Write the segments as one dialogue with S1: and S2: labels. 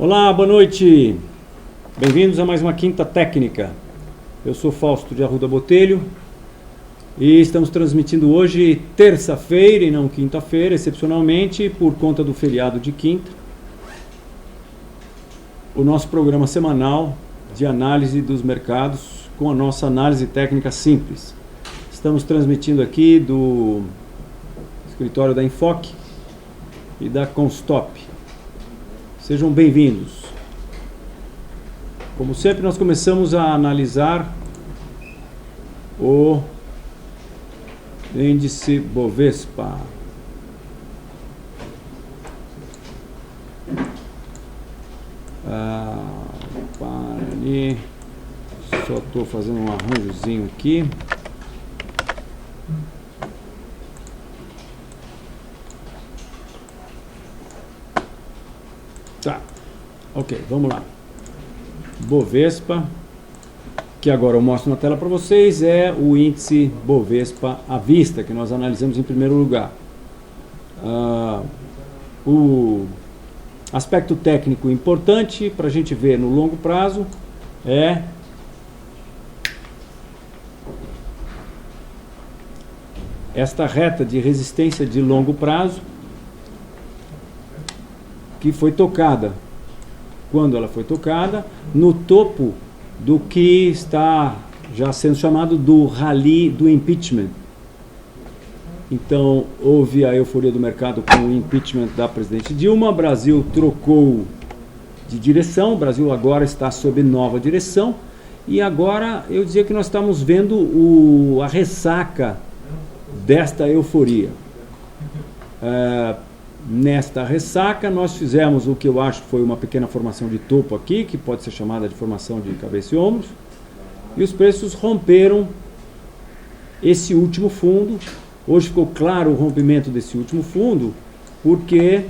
S1: Olá, boa noite. Bem-vindos a mais uma Quinta Técnica. Eu sou Fausto de Arruda Botelho e estamos transmitindo hoje terça-feira e não quinta-feira, excepcionalmente por conta do feriado de quinta, o nosso programa semanal de análise dos mercados com a nossa análise técnica simples. Estamos transmitindo aqui do escritório da Enfoque e da Constop. Sejam bem-vindos. Como sempre, nós começamos a analisar o índice Bovespa. Para ali, só estou fazendo um arranjozinho aqui. Tá, ok, vamos lá. Bovespa, que agora eu mostro na tela para vocês, é o índice Bovespa à vista, que nós analisamos em primeiro lugar. O aspecto técnico importante para a gente ver no longo prazo é esta reta de resistência de longo prazo, que foi tocada, quando ela foi tocada, no topo do que está já sendo chamado do rally do impeachment. Então, houve a euforia do mercado com o impeachment da presidente Dilma, o Brasil trocou de direção, o Brasil agora está sob nova direção, e agora eu dizia que nós estamos vendo a ressaca desta euforia. Nesta ressaca, nós fizemos o que eu acho que foi uma pequena formação de topo aqui, que pode ser chamada de formação de cabeça e ombros, e os preços romperam esse último fundo. Hoje ficou claro o rompimento desse último fundo, porque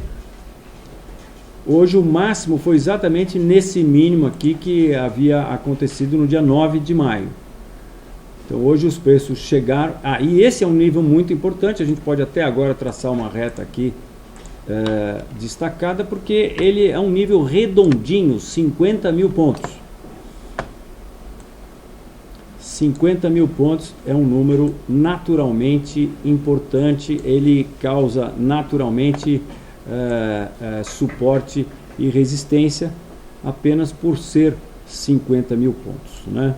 S1: hoje o máximo foi exatamente nesse mínimo aqui que havia acontecido no dia 9 de maio. Então hoje os preços chegaram, e esse é um nível muito importante, a gente pode até agora traçar uma reta aqui, destacada, porque ele é um nível redondinho, 50 mil pontos. 50 mil pontos é um número naturalmente importante, ele causa naturalmente suporte e resistência apenas por ser 50 mil pontos, né?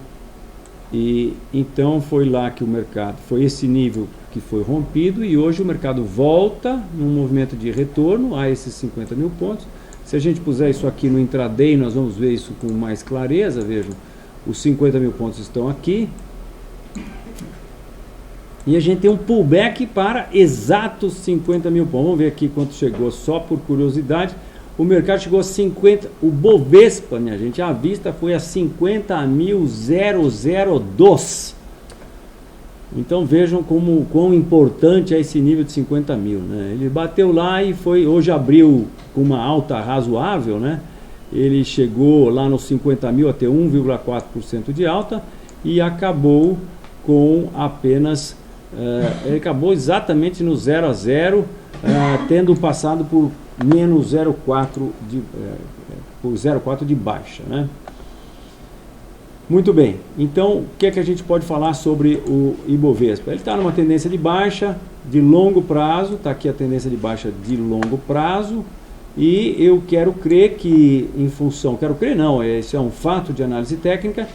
S1: E então foi lá que o mercado, foi esse nível que foi rompido, e hoje o mercado volta num movimento de retorno a esses 50 mil pontos. Se a gente puser isso aqui no intraday, nós vamos ver isso com mais clareza. Vejam, os 50 mil pontos estão aqui, e a gente tem um pullback para exatos 50 mil pontos. Vamos ver aqui quanto chegou, só por curiosidade. O mercado chegou a 50, o Bovespa, minha gente, à vista foi a 50.002. Então vejam quão importante é esse nível de 50 mil, né? Ele bateu lá e hoje abriu com uma alta razoável, né? Ele chegou lá nos 50 mil a ter 1,4% de alta e acabou com apenas, ele acabou exatamente no 0 a 0, tendo passado por menos 0,4 por 0,4 de baixa, né? Muito bem, então o que é que a gente pode falar sobre o Ibovespa? Ele está numa tendência de baixa de longo prazo, está aqui a tendência de baixa de longo prazo, e eu quero crer que em função, quero crer não, esse é um fato de análise técnica,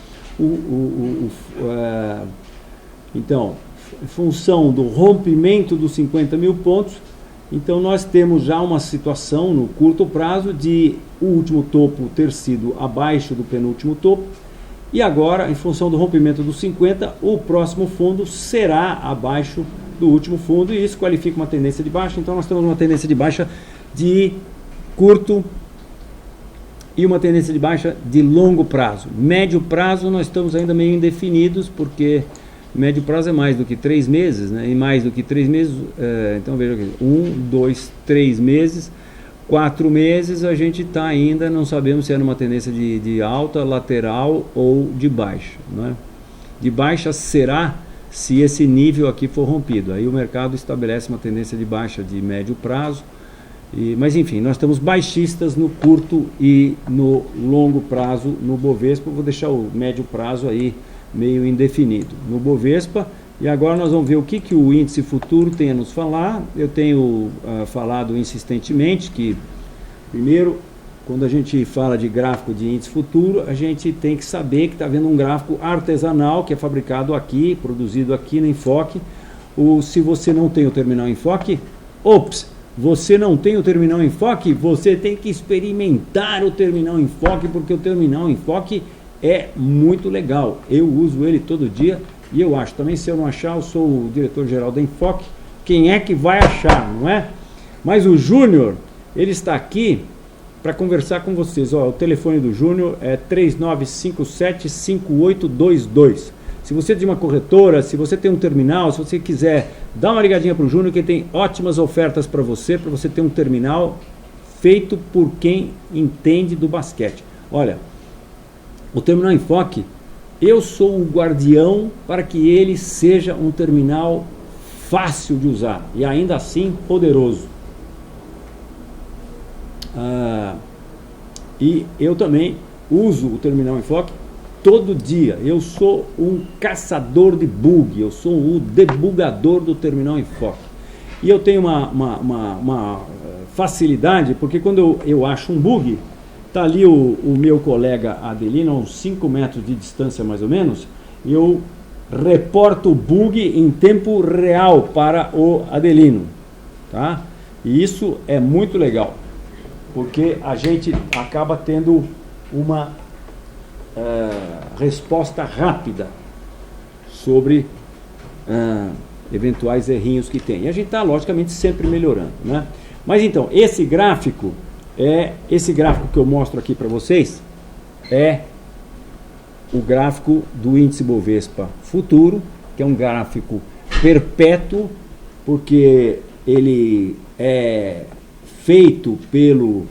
S1: então, em função do rompimento dos 50 mil pontos, então nós temos já uma situação no curto prazo de o último topo ter sido abaixo do penúltimo topo, e agora, em função do rompimento dos 50, o próximo fundo será abaixo do último fundo, e isso qualifica uma tendência de baixa. Então nós temos uma tendência de baixa de curto e uma tendência de baixa de longo prazo. Médio prazo nós estamos ainda meio indefinidos, porque médio prazo é mais do que 3 meses, né? E mais do que 3 meses, então veja aqui, 1, 2, 3 meses, 4 meses a gente está ainda, não sabemos se é numa tendência de alta, lateral ou de baixa, né? De baixa será se esse nível aqui for rompido. Aí o mercado estabelece uma tendência de baixa de médio prazo, Mas enfim, nós estamos baixistas no curto e no longo prazo no Bovespa. Vou deixar o médio prazo aí meio indefinido no Bovespa. E agora nós vamos ver o que o índice futuro tem a nos falar. Eu tenho falado insistentemente que, primeiro, quando a gente fala de gráfico de índice futuro, a gente tem que saber que está vendo um gráfico artesanal que é fabricado aqui, produzido aqui no Enfoque. Se você não tem o terminal Enfoque, você não tem o terminal Enfoque, você tem que experimentar o terminal Enfoque, porque o terminal Enfoque é muito legal. Eu uso ele todo dia. E eu acho também, se eu não achar, eu sou o diretor-geral da Enfoque. Quem é que vai achar, não é? Mas o Júnior, ele está aqui para conversar com vocês. O telefone do Júnior é 3957-5822. Se você é de uma corretora, se você tem um terminal, se você quiser dar uma ligadinha para o Júnior, que ele tem ótimas ofertas para você ter um terminal feito por quem entende do basquete. Olha, o terminal Enfoque, eu sou o guardião para que ele seja um terminal fácil de usar e ainda assim poderoso. E eu também uso o terminal Enfoque todo dia. Eu sou um caçador de bug, eu sou o debugador do terminal Enfoque. E eu tenho uma facilidade, porque quando eu acho um bug, está ali o meu colega Adelino, a uns 5 metros de distância mais ou menos, e eu reporto o bug em tempo real para o Adelino. Tá? E isso é muito legal, porque a gente acaba tendo uma resposta rápida sobre eventuais errinhos que tem. E a gente está, logicamente, sempre melhorando, né? Mas então, esse gráfico que eu mostro aqui para vocês é o gráfico do índice Bovespa futuro, que é um gráfico perpétuo, porque ele é feito pelo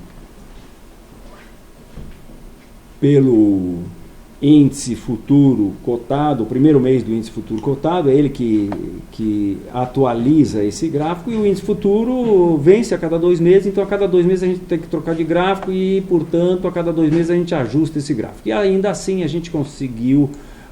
S1: índice futuro cotado, o primeiro mês do índice futuro cotado, é ele que atualiza esse gráfico, e o índice futuro vence a cada 2 meses, então a cada 2 meses a gente tem que trocar de gráfico e, portanto, a cada 2 meses a gente ajusta esse gráfico. E ainda assim a gente conseguiu,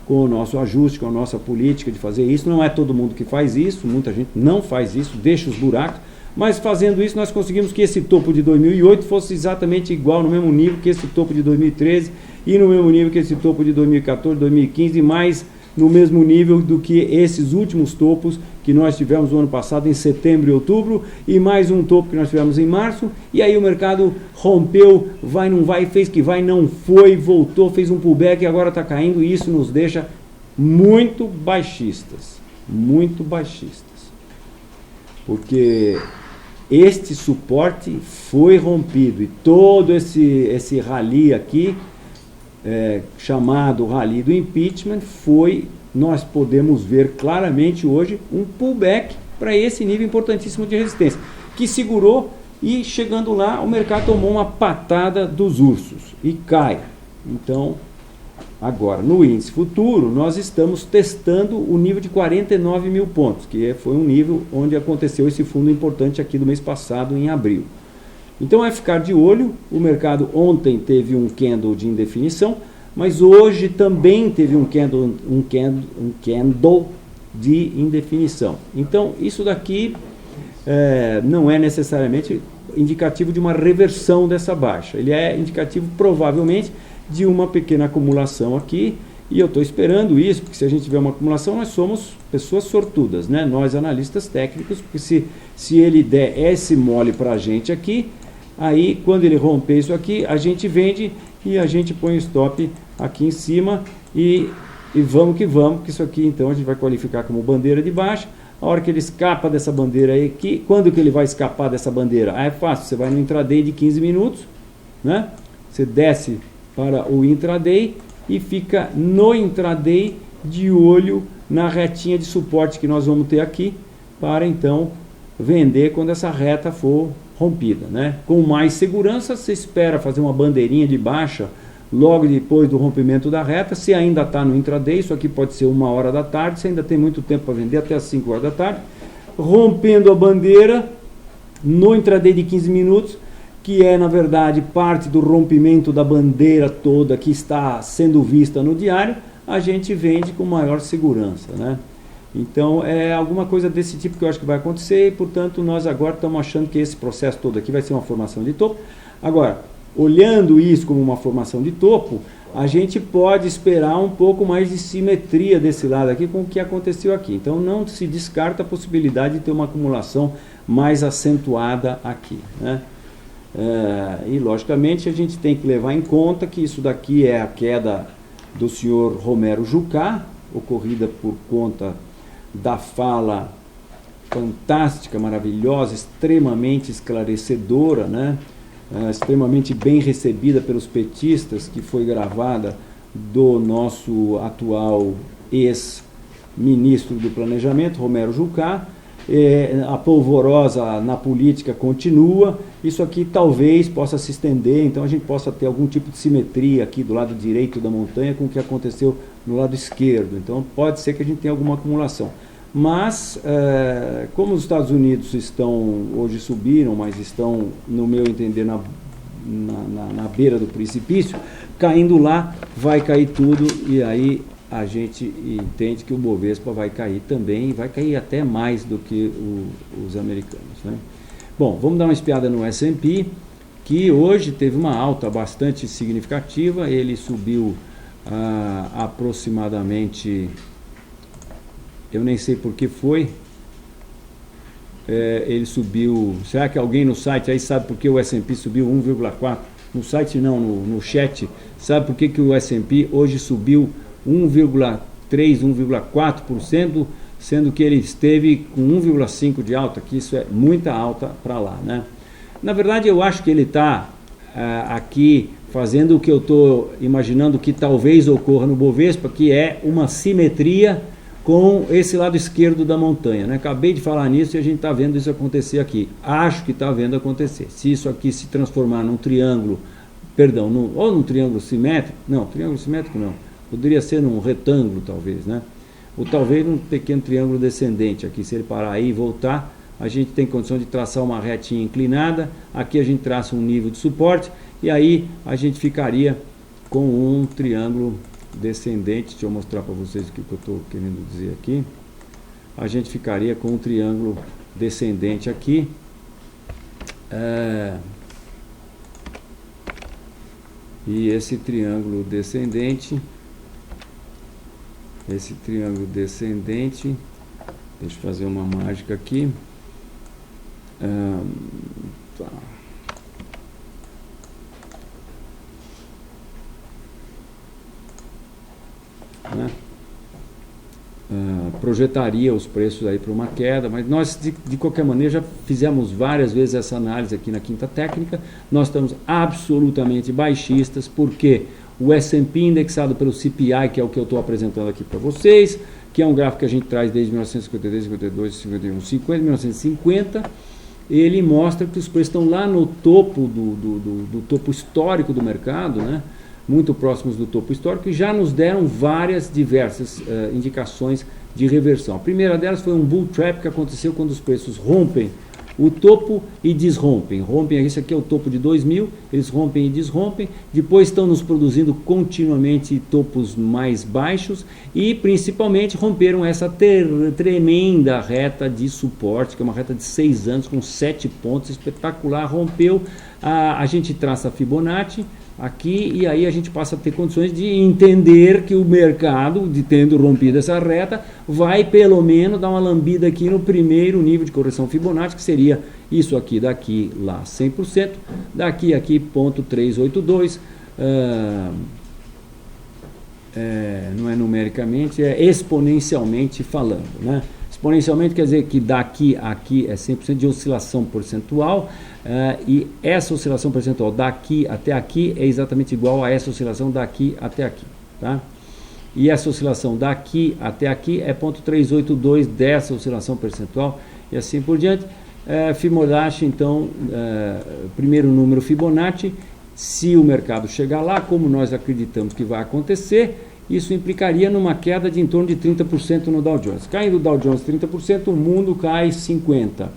S1: com o nosso ajuste, com a nossa política de fazer isso. Não é todo mundo que faz isso, muita gente não faz isso, deixa os buracos, mas fazendo isso nós conseguimos que esse topo de 2008 fosse exatamente igual, no mesmo nível que esse topo de 2013 e no mesmo nível que esse topo de 2014, 2015, e mais no mesmo nível do que esses últimos topos que nós tivemos no ano passado, em setembro e outubro, e mais um topo que nós tivemos em março. E aí o mercado rompeu, vai, não vai, fez que vai, não foi, voltou, fez um pullback e agora está caindo, e isso nos deixa muito baixistas, porque este suporte foi rompido, e todo esse rally aqui, chamado rally do impeachment, nós podemos ver claramente hoje um pullback para esse nível importantíssimo de resistência, que segurou, e chegando lá o mercado tomou uma patada dos ursos e cai. Então, agora no índice futuro nós estamos testando o nível de 49 mil pontos, que foi um nível onde aconteceu esse fundo importante aqui do mês passado, em abril. Então é ficar de olho. O mercado ontem teve um candle de indefinição, mas hoje também teve um candle de indefinição. Então isso daqui não é necessariamente indicativo de uma reversão dessa baixa. Ele é indicativo provavelmente de uma pequena acumulação aqui, e eu estou esperando isso, porque se a gente tiver uma acumulação, nós somos pessoas sortudas, né? Nós analistas técnicos, porque se ele der esse mole para a gente aqui, aí quando ele romper isso aqui, a gente vende e a gente põe o stop aqui em cima, e vamos que vamos, que isso aqui então a gente vai qualificar como bandeira de baixa. A hora que ele escapa dessa bandeira aí, quando que ele vai escapar dessa bandeira? É fácil, você vai no intraday de 15 minutos, né? Você desce para o intraday e fica no intraday de olho na retinha de suporte que nós vamos ter aqui, para então vender quando essa reta for rompida, né? Com mais segurança, você espera fazer uma bandeirinha de baixa logo depois do rompimento da reta. Se ainda está no intraday, isso aqui pode ser 1h da tarde, você ainda tem muito tempo para vender, até as 5 horas da tarde. Rompendo a bandeira, No intraday de 15 minutos, que é, na verdade, parte do rompimento da bandeira toda que está sendo vista no diário, a gente vende com maior segurança, né? Então, é alguma coisa desse tipo que eu acho que vai acontecer e, portanto, nós agora estamos achando que esse processo todo aqui vai ser uma formação de topo. Agora, olhando isso como uma formação de topo, a gente pode esperar um pouco mais de simetria desse lado aqui com o que aconteceu aqui. Então, não se descarta a possibilidade de ter uma acumulação mais acentuada aqui, né? E, logicamente, a gente tem que levar em conta que isso daqui é a queda do senhor Romero Jucá, ocorrida por conta da fala fantástica, maravilhosa, extremamente esclarecedora, né? Extremamente bem recebida pelos petistas, que foi gravada do nosso atual ex-ministro do Planejamento, Romero Jucá. A polvorosa na política continua. Isso aqui talvez possa se estender, então a gente possa ter algum tipo de simetria aqui do lado direito da montanha com o que aconteceu no lado esquerdo. Então pode ser que a gente tenha alguma acumulação. Mas, como os Estados Unidos hoje subiram, mas estão, no meu entender, na beira do precipício, caindo lá, vai cair tudo, e aí a gente entende que o Bovespa vai cair também, vai cair até mais do que os americanos, né? Bom, vamos dar uma espiada no S&P, que hoje teve uma alta bastante significativa. Ele subiu aproximadamente, eu nem sei por que foi, ele subiu, será que alguém no site aí sabe por que o S&P subiu 1,4%? No site não, no chat, sabe por que o S&P hoje subiu 1,3%, 1,4%, sendo que ele esteve com 1,5% de alta, que isso é muita alta para lá, né? Na verdade, eu acho que ele está aqui fazendo o que eu estou imaginando que talvez ocorra no Bovespa, que é uma simetria com esse lado esquerdo da montanha, né? Acabei de falar nisso e a gente está vendo isso acontecer aqui. Acho que está vendo acontecer. Se isso aqui se transformar num triângulo, perdão, ou num triângulo simétrico, não, triângulo simétrico não, poderia ser num retângulo talvez, né? Ou talvez num pequeno triângulo descendente aqui. Se ele parar aí e voltar, a gente tem condição de traçar uma retinha inclinada. Aqui a gente traça um nível de suporte e aí a gente ficaria com um triângulo descendente. Deixa eu mostrar para vocês o que eu estou querendo dizer aqui. A gente ficaria com um triângulo descendente aqui. E esse triângulo descendente, deixa eu fazer uma mágica aqui. Tá. Né? Projetaria os preços aí para uma queda, mas nós de qualquer maneira já fizemos várias vezes essa análise aqui na Quinta Técnica. Nós estamos absolutamente baixistas, porque o S&P indexado pelo CPI, que é o que eu estou apresentando aqui para vocês, que é um gráfico que a gente traz desde 1953, 52, 51, 50, 1950, ele mostra que os preços estão lá no topo do topo histórico do mercado, né? Muito próximos do topo histórico, e já nos deram diversas indicações de reversão. A primeira delas foi um bull trap que aconteceu quando os preços rompem o topo e desrompem. Isso aqui é o topo de 2000, eles rompem e desrompem, depois estão nos produzindo continuamente topos mais baixos e principalmente romperam essa tremenda reta de suporte, que é uma reta de 6 anos com 7 pontos, espetacular, rompeu. A gente traça a Fibonacci aqui, e aí a gente passa a ter condições de entender que o mercado, tendo rompido essa reta, vai pelo menos dar uma lambida aqui no primeiro nível de correção Fibonacci, que seria isso aqui, daqui lá 100%, daqui aqui 0,382, não é numericamente, é exponencialmente falando, né? Exponencialmente quer dizer que daqui a aqui é 100% de oscilação percentual, e essa oscilação percentual daqui até aqui é exatamente igual a essa oscilação daqui até aqui, tá? E essa oscilação daqui até aqui é 0,382 dessa oscilação percentual e assim por diante. Fibonacci, então, primeiro número Fibonacci, se o mercado chegar lá, como nós acreditamos que vai acontecer, isso implicaria numa queda de em torno de 30% no Dow Jones. Caindo o Dow Jones 30%, o mundo cai 50%.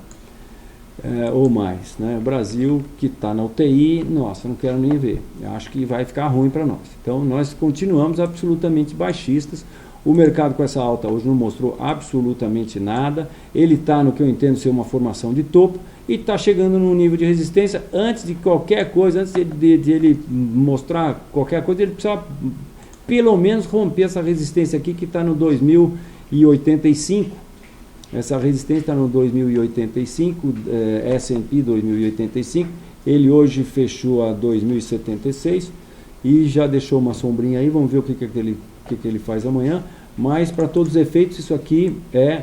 S1: ou mais, né? O Brasil que está na UTI, nossa, não quero nem ver. Eu acho que vai ficar ruim para nós. Então, nós continuamos absolutamente baixistas. O mercado com essa alta hoje não mostrou absolutamente nada. Ele está no que eu entendo ser uma formação de topo e está chegando num nível de resistência. Antes de qualquer coisa, antes de ele mostrar qualquer coisa, ele precisa pelo menos romper essa resistência aqui que está no 2085. Essa resistência está no 2085, S&P 2085. Ele hoje fechou a 2076 e já deixou uma sombrinha aí. Vamos ver o que ele faz amanhã. Mas, para todos os efeitos, isso aqui é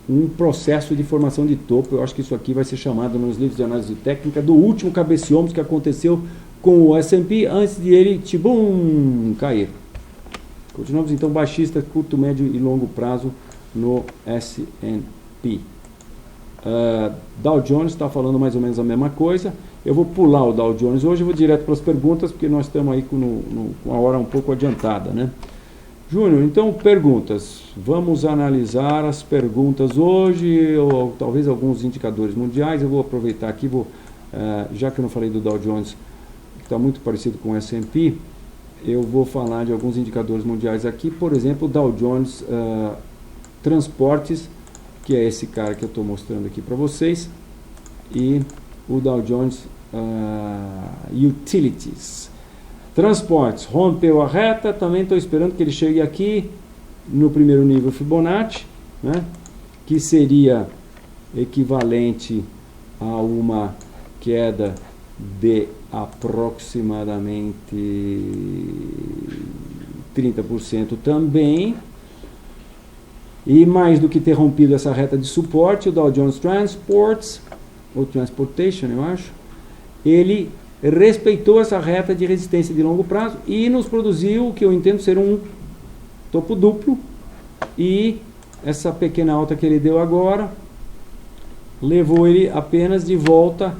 S1: um processo de formação de topo. Eu acho que isso aqui vai ser chamado nos livros de análise técnica do último cabeceômetro que aconteceu com o S&P antes de ele, tibum, cair. Continuamos, então, baixista, curto, médio e longo prazo no S&P. Dow Jones está falando mais ou menos a mesma coisa. Eu vou pular o Dow Jones hoje, eu vou direto para as perguntas, porque nós estamos aí com a hora um pouco adiantada, né? Júnior, então, perguntas. Vamos analisar as perguntas hoje, ou talvez alguns indicadores mundiais. Eu vou aproveitar aqui, já que eu não falei do Dow Jones, que está muito parecido com o S&P, eu vou falar de alguns indicadores mundiais aqui. Por exemplo, o Dow Jones Transportes, que é esse cara que eu estou mostrando aqui para vocês, e o Dow Jones Utilities. Transportes, rompeu a reta, também estou esperando que ele chegue aqui no primeiro nível Fibonacci, né, que seria equivalente a uma queda de aproximadamente 30% também. E mais do que ter rompido essa reta de suporte, o Dow Jones Transports, ou Transportation, eu acho, ele respeitou essa reta de resistência de longo prazo e nos produziu o que eu entendo ser um topo duplo. E essa pequena alta que ele deu agora levou ele apenas de volta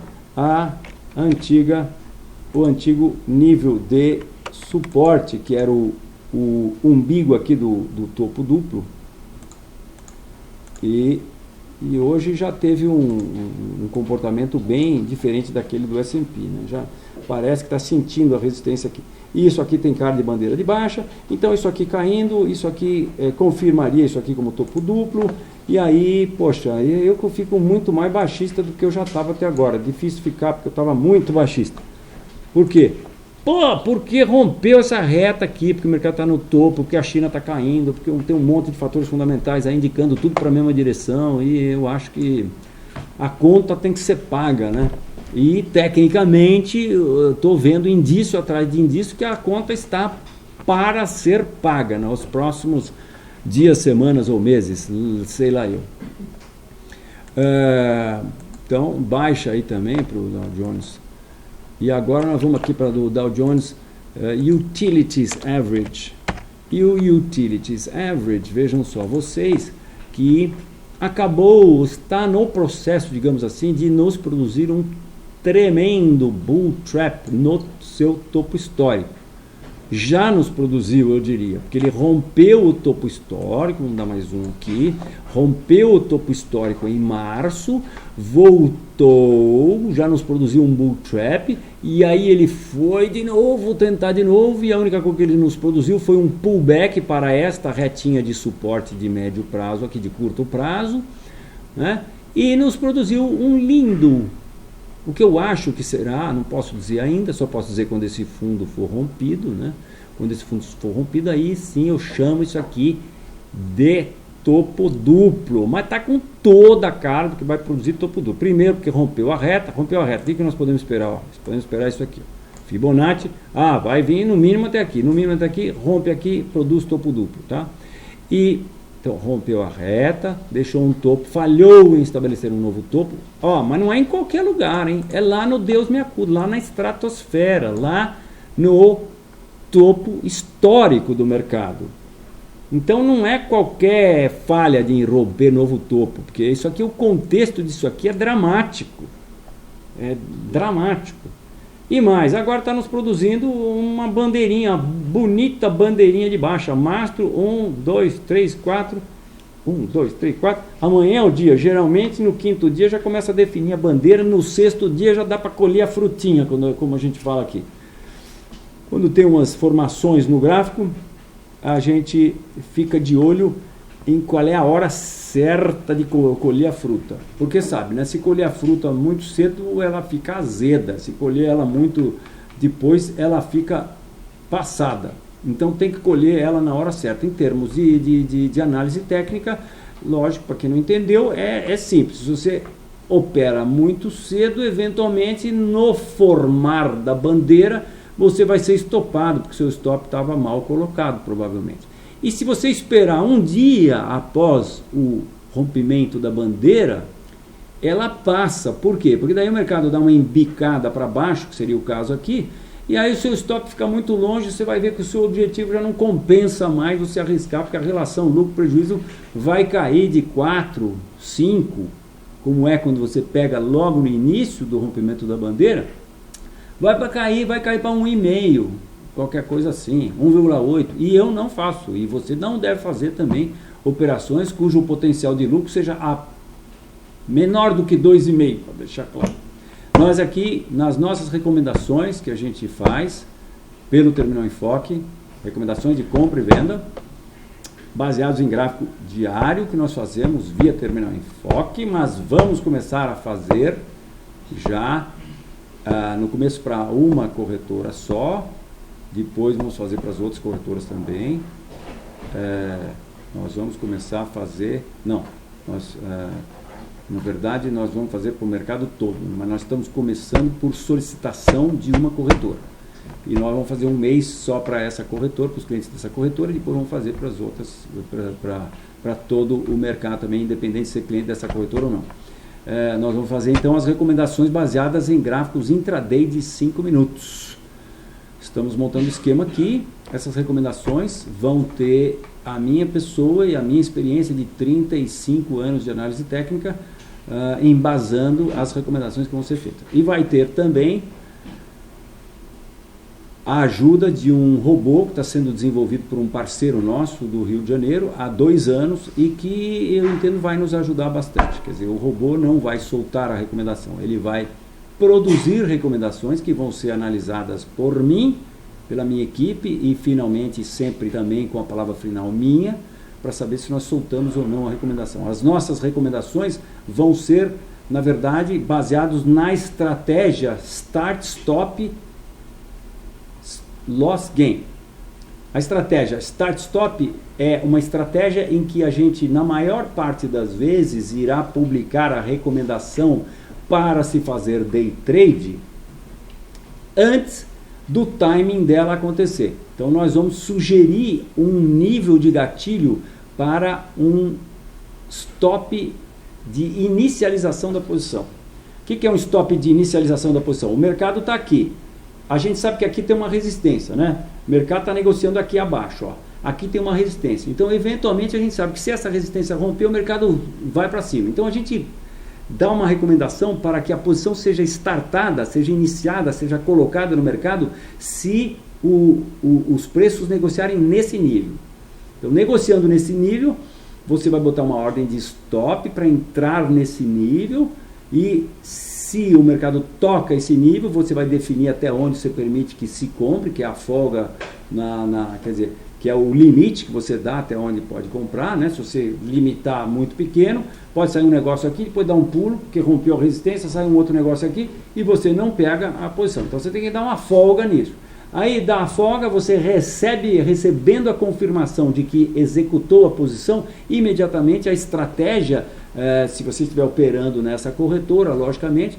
S1: o antigo nível de suporte, que era o umbigo aqui do topo duplo. E hoje já teve um comportamento bem diferente daquele do S&P, né? Já parece que está sentindo a resistência aqui. E isso aqui tem cara de bandeira de baixa, então isso aqui caindo, isso aqui confirmaria isso aqui como topo duplo. E aí, poxa, eu fico muito mais baixista do que eu já estava até agora. Difícil ficar, porque eu estava muito baixista. Por quê? Porque rompeu essa reta aqui, porque o mercado está no topo, porque a China está caindo, porque tem um monte de fatores fundamentais aí indicando tudo para a mesma direção, e eu acho que a conta tem que ser paga, né? E tecnicamente eu estou vendo indício atrás de indício que a conta está para ser paga nos próximos dias, semanas ou meses, sei lá eu. Então baixa aí também para o Dow Jones. E agora nós vamos aqui para o Dow Jones Utilities Average. E o Utilities Average, vejam só, vocês, que está no processo, digamos assim, de nos produzir um tremendo bull trap no seu topo histórico. Já nos produziu, eu diria, porque ele rompeu o topo histórico, vamos dar mais um aqui, rompeu o topo histórico em março, voltou, já nos produziu um bull trap, e aí ele foi de novo tentar de novo, e a única coisa que ele nos produziu foi um pullback para esta retinha de suporte de médio prazo, aqui de curto prazo, né? E nos produziu um lindo, o que eu acho que será, não posso dizer ainda, só posso dizer quando esse fundo for rompido, né? Quando esse fundo for rompido, aí sim eu chamo isso aqui de topo duplo, mas está com toda a cara do que vai produzir topo duplo. Primeiro porque rompeu a reta. O que nós podemos esperar? Ó, podemos esperar isso aqui, ó. Fibonacci, vai vir no mínimo até aqui, rompe aqui, produz topo duplo, tá? E então rompeu a reta, deixou um topo, falhou em estabelecer um novo topo, mas não é em qualquer lugar, hein? É lá no Deus me acuda, lá na estratosfera, lá no topo histórico do mercado. Então não é qualquer falha de romper novo topo, porque isso aqui, o contexto disso aqui é dramático. É dramático. E mais, agora está nos produzindo uma bandeirinha, bonita bandeirinha de baixa. Mastro 1, 2, 3, 4, 1, 2, 3, 4. Amanhã é o dia. Geralmente no quinto dia já começa a definir a bandeira. No sexto dia já dá para colher a frutinha, como a gente fala aqui. Quando tem umas formações no gráfico, a gente fica de olho em qual é a hora certa de colher a fruta. Porque sabe, né? Se colher a fruta muito cedo, ela fica azeda. Se colher ela muito depois, ela fica passada. Então tem que colher ela na hora certa. Em termos de análise técnica, lógico, para quem não entendeu, é simples. Se você opera muito cedo, eventualmente no formar da bandeira, você vai ser estopado, porque seu stop estava mal colocado, provavelmente. E se você esperar um dia após o rompimento da bandeira, ela passa. Por quê? Porque daí o mercado dá uma embicada para baixo, que seria o caso aqui, e aí o seu stop fica muito longe, você vai ver que o seu objetivo já não compensa mais você arriscar, porque a relação lucro-prejuízo vai cair de 4, 5, como é quando você pega logo no início do rompimento da bandeira, vai cair para 1,5, qualquer coisa assim, 1,8, e eu não faço, e você não deve fazer também operações cujo potencial de lucro seja menor do que 2,5, para deixar claro. Nós aqui, nas nossas recomendações que a gente faz pelo Terminal Enfoque, recomendações de compra e venda, baseados em gráfico diário que nós fazemos via Terminal Enfoque, mas vamos começar a fazer já no começo para uma corretora só, depois vamos fazer para as outras corretoras também. Nós vamos começar a fazer, na verdade nós vamos fazer para o mercado todo, mas nós estamos começando por solicitação de uma corretora. E nós vamos fazer um mês só para essa corretora, para os clientes dessa corretora, e depois vamos fazer para as outras, para todo o mercado também, independente de ser cliente dessa corretora ou não. Nós vamos fazer então as recomendações baseadas em gráficos intraday de 5 minutos. Estamos montando o esquema aqui. Essas recomendações vão ter a minha pessoa e a minha experiência de 35 anos de análise técnica, embasando as recomendações que vão ser feitas. E vai ter também a ajuda de um robô que está sendo desenvolvido por um parceiro nosso do Rio de Janeiro há 2 anos e que eu entendo vai nos ajudar bastante. Quer dizer, o robô não vai soltar a recomendação, ele vai produzir recomendações que vão ser analisadas por mim, pela minha equipe e finalmente sempre também com a palavra final minha, para saber se nós soltamos ou não a recomendação. As nossas recomendações vão ser, na verdade, baseados na estratégia Start, Stop, Loss, Gain. A estratégia Start, Stop é uma estratégia em que a gente, na maior parte das vezes, irá publicar a recomendação para se fazer day trade antes do timing dela acontecer. Então nós vamos sugerir um nível de gatilho para um stop de inicialização da posição. O que é um stop de inicialização da posição? O mercado está aqui. A gente sabe que aqui tem uma resistência, né? O mercado está negociando aqui abaixo, ó. Aqui tem uma resistência. Então, eventualmente, a gente sabe que se essa resistência romper, o mercado vai para cima. Então, a gente dá uma recomendação para que a posição seja startada, seja iniciada, seja colocada no mercado, se os preços negociarem nesse nível. Então, negociando nesse nível, você vai botar uma ordem de stop para entrar nesse nível e se o mercado toca esse nível, você vai definir até onde você permite que se compre, que é a folga, quer dizer, que é o limite que você dá até onde pode comprar, né? Se você limitar muito pequeno, pode sair um negócio aqui, depois dar um pulo, porque rompeu a resistência, sai um outro negócio aqui e você não pega a posição. Então você tem que dar uma folga nisso. Aí dá a folga, você recebendo a confirmação de que executou a posição, imediatamente a estratégia, se você estiver operando nessa corretora, logicamente,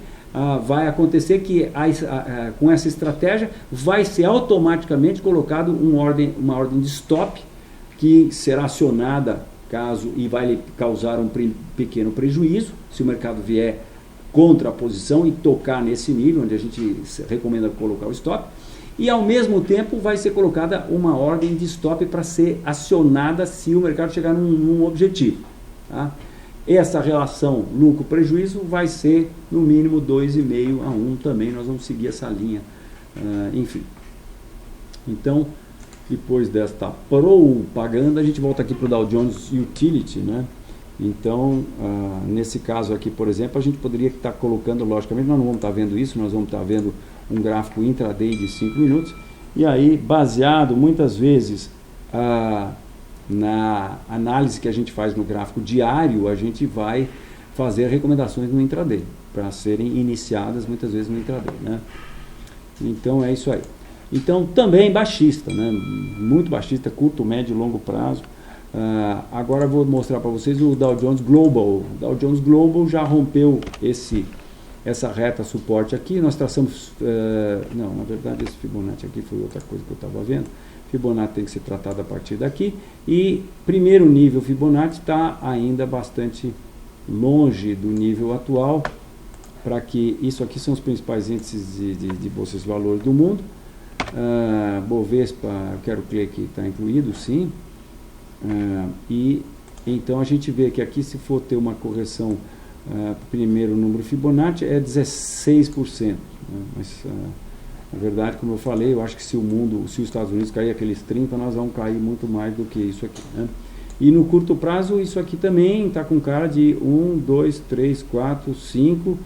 S1: vai acontecer que com essa estratégia vai ser automaticamente colocado uma ordem de stop que será acionada caso e vai lhe causar um pequeno prejuízo se o mercado vier contra a posição e tocar nesse nível onde a gente recomenda colocar o stop, e ao mesmo tempo vai ser colocada uma ordem de stop para ser acionada se o mercado chegar num objetivo, tá? Essa relação lucro-prejuízo vai ser no mínimo 2,5 a 1 também, nós vamos seguir essa linha, enfim. Então, Depois desta propaganda, a gente volta aqui para o Dow Jones Utility, né? Então, nesse caso aqui, por exemplo, a gente poderia estar colocando, logicamente, nós não vamos estar vendo isso, nós vamos estar vendo um gráfico intraday de 5 minutos, e aí, baseado muitas vezes na análise que a gente faz no gráfico diário, a gente vai fazer recomendações no intraday, para serem iniciadas muitas vezes no intraday, né? Então, é isso aí. Então, também baixista, né? Muito baixista, curto, médio e longo prazo. Agora vou mostrar para vocês o Dow Jones Global. O Dow Jones Global já rompeu essa reta suporte aqui. Nós traçamos... não, na verdade esse Fibonacci aqui foi outra coisa que eu estava vendo. Fibonacci tem que ser tratado a partir daqui. E primeiro nível Fibonacci está ainda bastante longe do nível atual. Para que isso aqui são os principais índices de bolsas de valores do mundo. Bovespa, eu quero crer que está incluído, sim. E então a gente vê que aqui, se for ter uma correção, primeiro número Fibonacci é 16%, né? Mas na verdade, como eu falei, eu acho que se os Estados Unidos cair aqueles 30%, nós vamos cair muito mais do que isso aqui, né? E no curto prazo, isso aqui também está com cara de 1, 2, 3, 4, 5.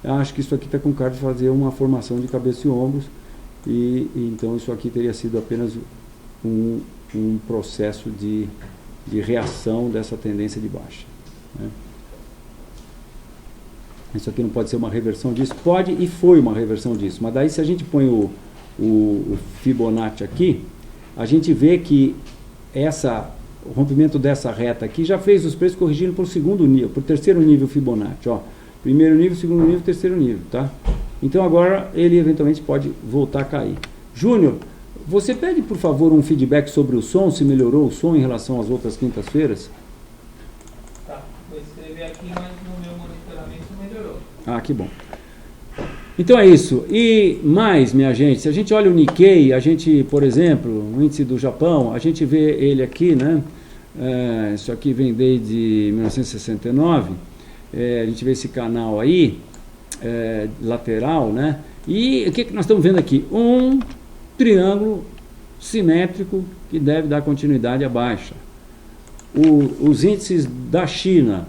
S1: Acho que isso aqui está com cara de fazer uma formação de cabeça e ombros. E então isso aqui teria sido apenas um processo de reação dessa tendência de baixa, né? Isso aqui não pode ser uma reversão disso? Pode, e foi uma reversão disso, mas daí se a gente põe o Fibonacci aqui, a gente vê que o rompimento dessa reta aqui já fez os preços corrigindo para o segundo nível, para o terceiro nível Fibonacci, ó. Primeiro nível, segundo nível, terceiro nível, tá? Então agora ele eventualmente pode voltar a cair. Júnior, você pede por favor um feedback sobre o som, se melhorou o som em relação às outras quintas-feiras?
S2: Tá, vou escrever aqui, mas no meu monitoramento melhorou.
S1: Ah, que bom. Então é isso. E mais, minha gente, se a gente olha o Nikkei, a gente, por exemplo, o índice do Japão, a gente vê ele aqui, né? Isso aqui vem desde 1969. A gente vê esse canal aí, lateral, né? E o que nós estamos vendo aqui? Um triângulo simétrico que deve dar continuidade à baixa. Os índices da China,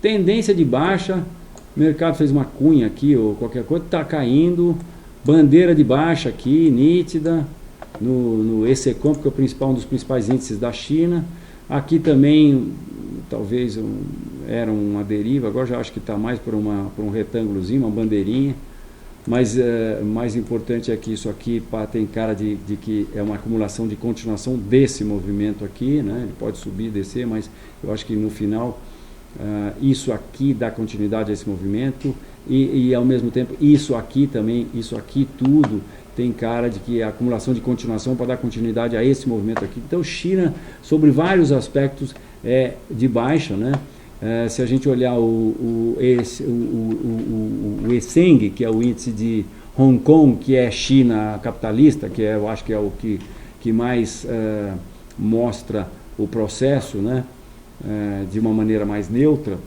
S1: tendência de baixa, o mercado fez uma cunha aqui ou qualquer coisa, está caindo, bandeira de baixa aqui, nítida, no ECOM, que é um dos principais índices da China. Aqui também, talvez era uma deriva, agora já acho que está mais por um retângulozinho, uma bandeirinha. Mas mais importante é que isso aqui tem cara de que é uma acumulação de continuação desse movimento aqui, né? Ele pode subir e descer, mas eu acho que no final isso aqui dá continuidade a esse movimento e ao mesmo tempo isso aqui também, isso aqui tudo tem cara de que a acumulação de continuação pode dar continuidade a esse movimento aqui. Então China, sobre vários aspectos, é de baixa, né? Se a gente olhar o Hang, que é o índice de Hong Kong, que é China capitalista, que eu acho que é o que mais mostra o processo, né? De uma maneira mais neutra,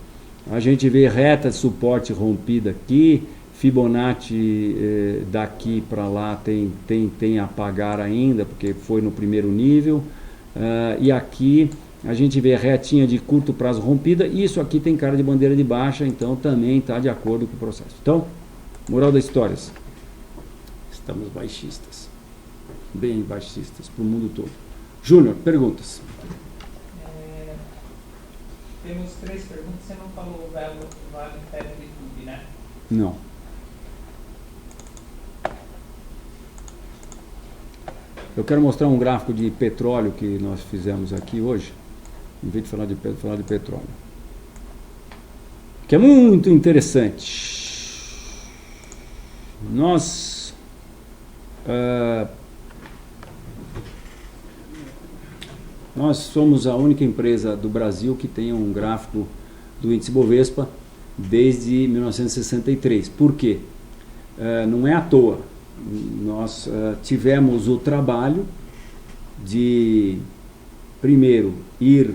S1: a gente vê reta de suporte rompida aqui, Fibonacci daqui para lá tem a pagar ainda, porque foi no primeiro nível, e aqui a gente vê retinha de curto prazo rompida, e isso aqui tem cara de bandeira de baixa, então também está de acordo com o processo. Então, moral das histórias, estamos baixistas, bem baixistas para o mundo todo. Júnior, perguntas?
S2: Temos 3 perguntas, você não falou o vale interno de tudo, né?
S1: Não. Eu quero mostrar um gráfico de petróleo que nós fizemos aqui hoje, em vez de falar de petróleo, que é muito interessante. Nós somos a única empresa do Brasil que tem um gráfico do índice Bovespa desde 1963. Por quê? Não é à toa. Nós tivemos o trabalho de, primeiro, ir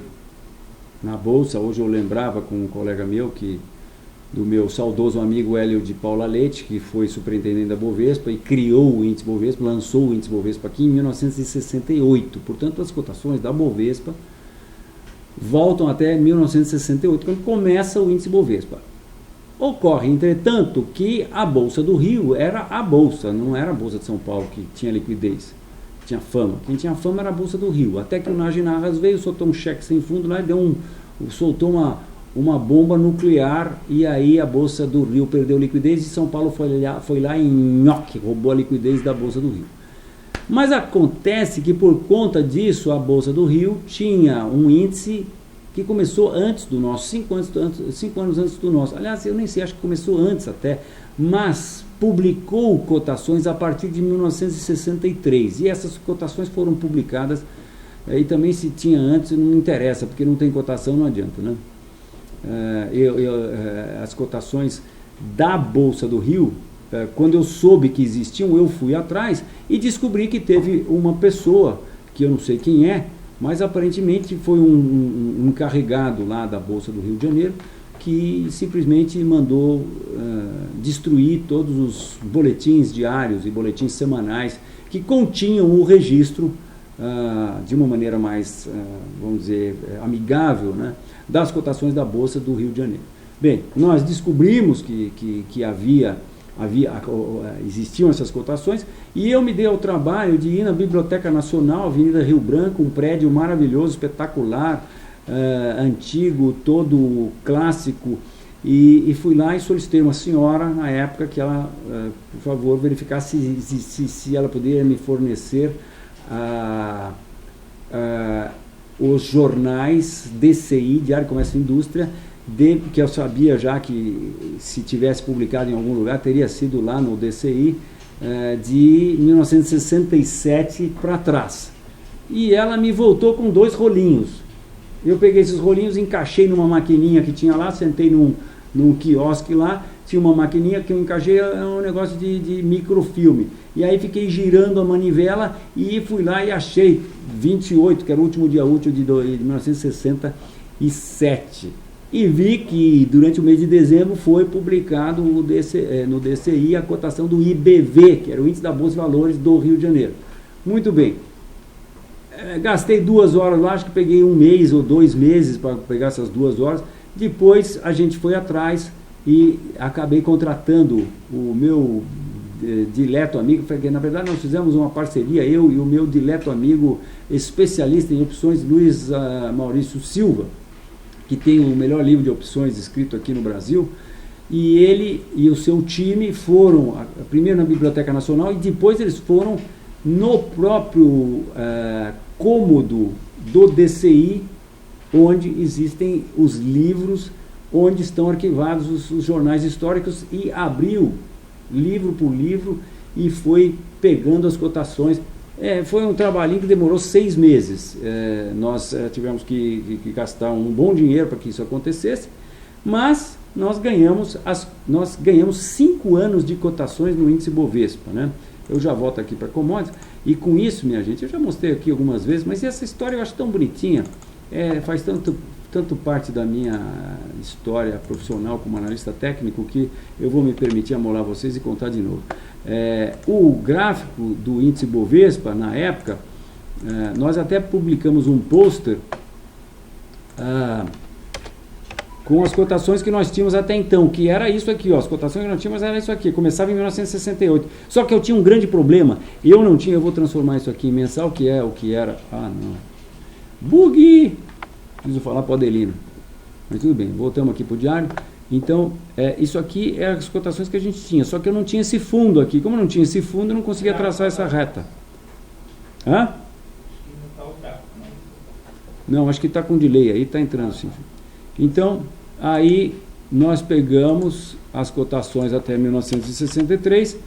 S1: na Bolsa. Hoje eu lembrava com um colega meu que do meu saudoso amigo Hélio de Paula Leite, que foi superintendente da Bovespa e criou o índice Bovespa, lançou o índice Bovespa aqui em 1968. Portanto, as cotações da Bovespa voltam até 1968, quando começa o índice Bovespa. Ocorre, entretanto, que a Bolsa do Rio era a Bolsa, não era a Bolsa de São Paulo que tinha liquidez, tinha fama. Quem tinha fama era a Bolsa do Rio. Até que o Najinarras veio, soltou um cheque sem fundo lá e soltou uma bomba nuclear, e aí a Bolsa do Rio perdeu liquidez e São Paulo foi lá e nhoque, roubou a liquidez da Bolsa do Rio. Mas acontece que por conta disso a Bolsa do Rio tinha um índice que começou antes do nosso, 5 anos antes do nosso. Aliás, eu nem sei, acho que começou antes até, mas publicou cotações a partir de 1963. E essas cotações foram publicadas, e também se tinha antes, não interessa, porque não tem cotação, não adianta, né? As cotações da Bolsa do Rio, quando eu soube que existiam, eu fui atrás e descobri que teve uma pessoa, que eu não sei quem é, mas aparentemente foi um encarregado lá da Bolsa do Rio de Janeiro, que simplesmente mandou destruir todos os boletins diários e boletins semanais que continham o registro de uma maneira mais, vamos dizer, amigável, né, das cotações da Bolsa do Rio de Janeiro. Bem, nós descobrimos que existiam essas cotações, e eu me dei ao trabalho de ir na Biblioteca Nacional, Avenida Rio Branco, um prédio maravilhoso, espetacular, antigo, todo clássico, e fui lá e solicitei uma senhora, na época, que ela, por favor, verificasse se ela poderia me fornecer os jornais DCI, Diário Comércio e Indústria, que eu sabia já que se tivesse publicado em algum lugar, teria sido lá no DCI, de 1967 para trás. E ela me voltou com 2 rolinhos. Eu peguei esses rolinhos, encaixei numa maquininha que tinha lá, sentei num quiosque lá, tinha uma maquininha que eu encaixei, um negócio de microfilme. E aí fiquei girando a manivela e fui lá e achei 28, que era o último dia útil de 1967. E vi que durante o mês de dezembro foi publicado no DCI a cotação do IBV, que era o Índice da Bolsa de Valores do Rio de Janeiro. Muito bem. Gastei 2 horas lá, acho que peguei 1 mês ou 2 meses para pegar essas 2 horas. Depois a gente foi atrás e acabei contratando o meu dileto amigo, porque na verdade nós fizemos uma parceria, eu e o meu dileto amigo especialista em opções, Luiz Maurício Silva, que tem o melhor livro de opções escrito aqui no Brasil, e ele e o seu time foram primeiro na Biblioteca Nacional e depois eles foram no próprio cômodo do DCI, onde existem os livros, onde estão arquivados os jornais históricos, e abriu livro por livro e foi pegando as cotações. Foi um trabalhinho que demorou 6 meses. Nós tivemos que gastar um bom dinheiro para que isso acontecesse, mas nós ganhamos 5 anos de cotações no índice Bovespa, né? Eu já volto aqui para commodities, e com isso, minha gente, eu já mostrei aqui algumas vezes, mas essa história eu acho tão bonitinha, faz tanto parte da minha história profissional como analista técnico, que eu vou me permitir amolar vocês e contar de novo. O gráfico do índice Bovespa, na época, nós até publicamos um pôster com as cotações que nós tínhamos até então, que era isso aqui, ó, as cotações que nós tínhamos era isso aqui, começava em 1968. Só que eu tinha um grande problema, eu vou transformar isso aqui em mensal, que é o que era, bug! Preciso falar para o Adelino, mas tudo bem, voltamos aqui para o diário. Então, isso aqui é as cotações que a gente tinha, só que eu não tinha esse fundo aqui. Como eu não tinha esse fundo, eu não conseguia traçar essa reta. Hã? Não, acho que está com delay aí, está entrando sim. Então, aí nós pegamos as cotações até 1963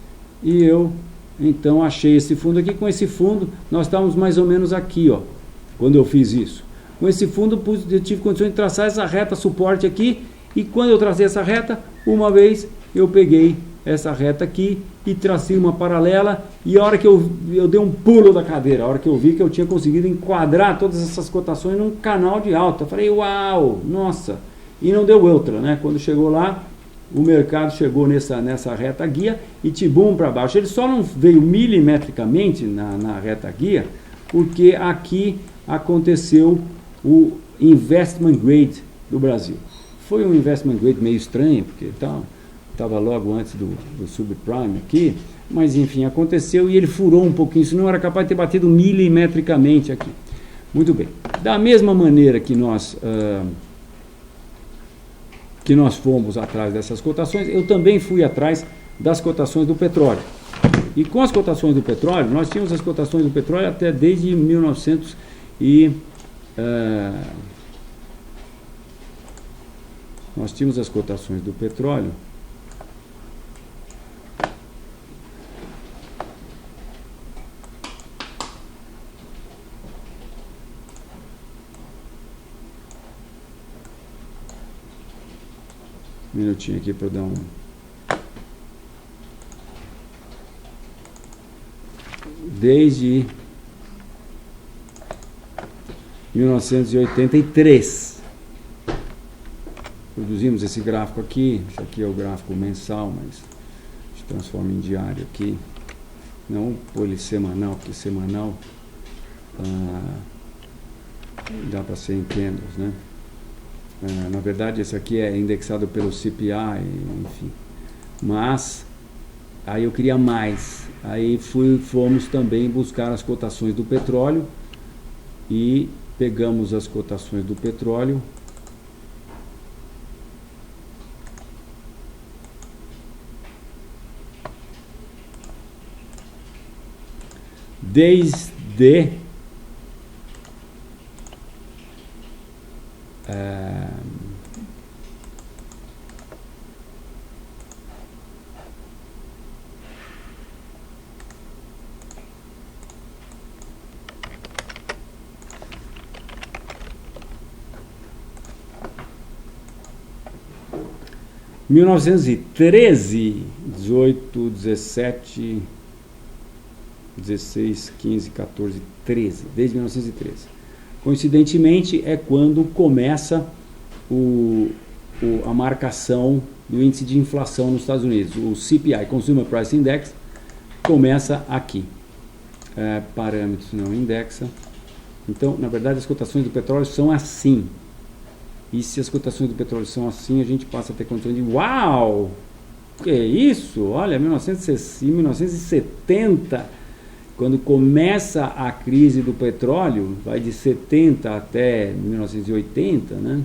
S1: e eu, então, achei esse fundo aqui. Com esse fundo, nós estávamos mais ou menos aqui, ó, quando eu fiz isso. Com esse fundo, eu tive condições de traçar essa reta suporte aqui, e quando eu tracei essa reta, uma vez eu peguei essa reta aqui e tracei uma paralela, e a hora que eu dei um pulo da cadeira, a hora que eu vi que eu tinha conseguido enquadrar todas essas cotações num canal de alta, eu falei, uau, nossa, e não deu outra, né? Quando chegou lá, o mercado chegou nessa reta guia e tibum para baixo. Ele só não veio milimetricamente na reta guia, porque aqui aconteceu o investment grade do Brasil. Foi um investment grade meio estranho, porque estava logo antes do subprime aqui, mas enfim, aconteceu e ele furou um pouquinho, senão era capaz de ter batido milimetricamente aqui. Muito bem. Da mesma maneira que nós fomos atrás dessas cotações, eu também fui atrás das cotações do petróleo. E com as cotações do petróleo, nós tínhamos as cotações do petróleo até desde 1900 nós tínhamos as cotações do petróleo um minutinho aqui para eu dar desde 1983 produzimos esse gráfico aqui. Esse aqui é o gráfico mensal, mas a gente transforma em diário aqui, não polissemanal, porque semanal dá para ser em candles, né? Na verdade, esse aqui é indexado pelo CPI, enfim. Mas aí eu queria mais. Aí fomos também buscar as cotações do petróleo e pegamos as cotações do petróleo desde 1913, 18, 17, 16, 15, 14, 13, desde 1913. Coincidentemente, é quando começa a marcação do índice de inflação nos Estados Unidos. O CPI, Consumer Price Index, começa aqui. Parâmetros não indexa. Então, na verdade, as cotações do petróleo são assim. E se as cotações do petróleo são assim, a gente passa a ter condições de uau! Que é isso? Olha, 1970, quando começa a crise do petróleo, vai de 70 até 1980, né?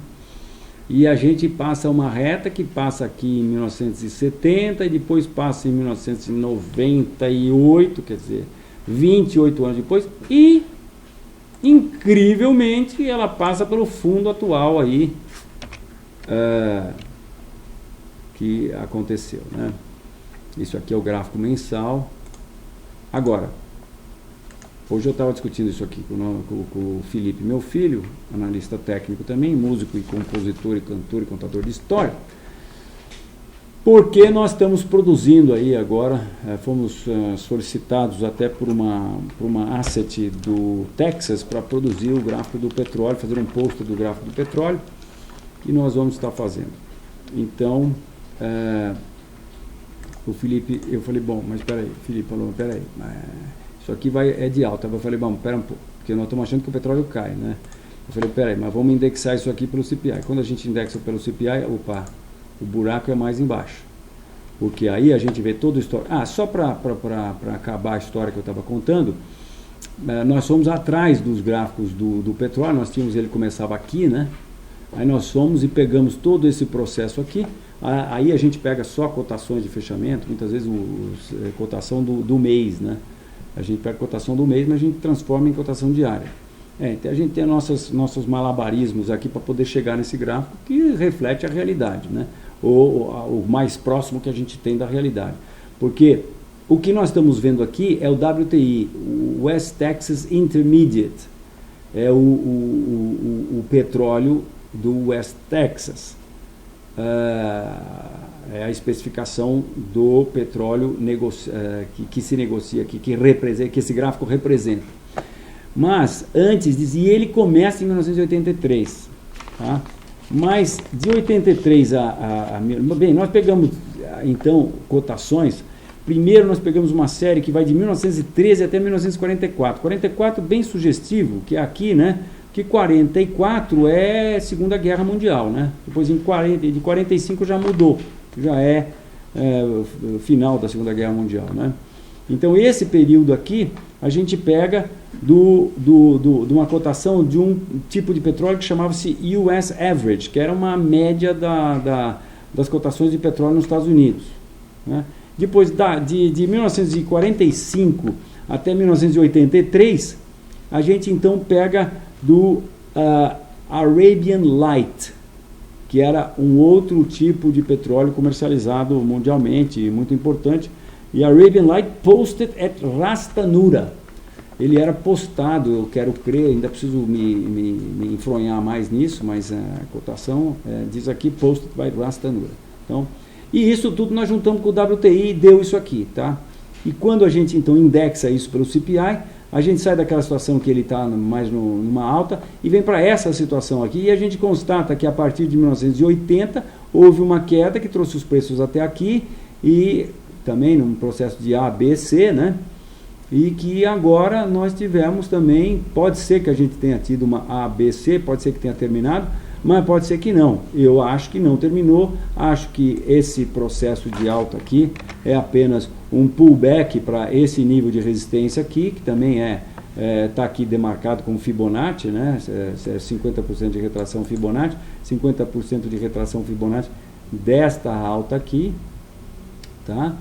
S1: E a gente passa uma reta que passa aqui em 1970 e depois passa em 1998, quer dizer, 28 anos depois, e incrivelmente ela passa pelo fundo atual aí que aconteceu, né? Isso aqui é o gráfico mensal. Agora, hoje eu estava discutindo isso aqui com o Felipe, meu filho, analista técnico também, músico e compositor e cantor e contador de história, porque nós estamos produzindo aí agora, fomos solicitados até por uma asset do Texas para produzir o gráfico do petróleo, fazer um post do gráfico do petróleo, que nós vamos estar fazendo. Então, o Felipe, eu falei, bom, mas peraí, o Felipe falou, peraí, isso aqui é de alta. Eu falei, bom, pera um pouco, porque nós estamos achando que o petróleo cai, né? Eu falei, peraí, mas vamos indexar isso aqui pelo CPI. Quando a gente indexa pelo CPI, opa, o buraco é mais embaixo. Porque aí a gente vê todo o histórico. Só para acabar a história que eu estava contando, nós fomos atrás dos gráficos do petróleo, nós tínhamos, ele começava aqui, né? Aí nós fomos e pegamos todo esse processo aqui. Aí a gente pega só cotações de fechamento, muitas vezes cotação do mês, né? A gente pega cotação do mês, mas a gente transforma em cotação diária. Então a gente tem nossos malabarismos aqui para poder chegar nesse gráfico que reflete a realidade, né? O mais próximo que a gente tem da realidade. Porque o que nós estamos vendo aqui é o WTI, o West Texas Intermediate, é o petróleo do West Texas. É a especificação do petróleo que se negocia aqui, que esse gráfico representa. Mas antes dizia, ele começa em 1983, tá? Mas de 83 bem, nós pegamos, então, cotações. Primeiro nós pegamos uma série que vai de 1913 até 1944. 44 bem sugestivo, que é aqui, né? Que 44 é Segunda Guerra Mundial, né? Depois de 45 já mudou, já é o final da Segunda Guerra Mundial, né? Então esse período aqui a gente pega de uma cotação de um tipo de petróleo que chamava-se US Average, que era uma média das cotações de petróleo nos Estados Unidos, né? Depois de 1945 até 1983, a gente então pega do Arabian Light, que era um outro tipo de petróleo comercializado mundialmente, muito importante. E Arabian Light posted at Ras Tanura. Ele era postado, eu quero crer, ainda preciso me enfronhar mais nisso, mas a cotação diz aqui posted by Ras Tanura. Então, e isso tudo nós juntamos com o WTI e deu isso aqui, tá? E quando a gente então indexa isso pelo CPI, a gente sai daquela situação que ele está mais numa alta e vem para essa situação aqui, e a gente constata que a partir de 1980 houve uma queda que trouxe os preços até aqui, e também num processo de A, B, C, né? E que agora nós tivemos também, pode ser que a gente tenha tido uma A, B, C, pode ser que tenha terminado, mas pode ser que não. Eu acho que não terminou, acho que esse processo de alta aqui é apenas um pullback para esse nível de resistência aqui, que também está aqui demarcado como Fibonacci, né? 50% de retração Fibonacci, 50% de retração Fibonacci desta alta aqui, tá?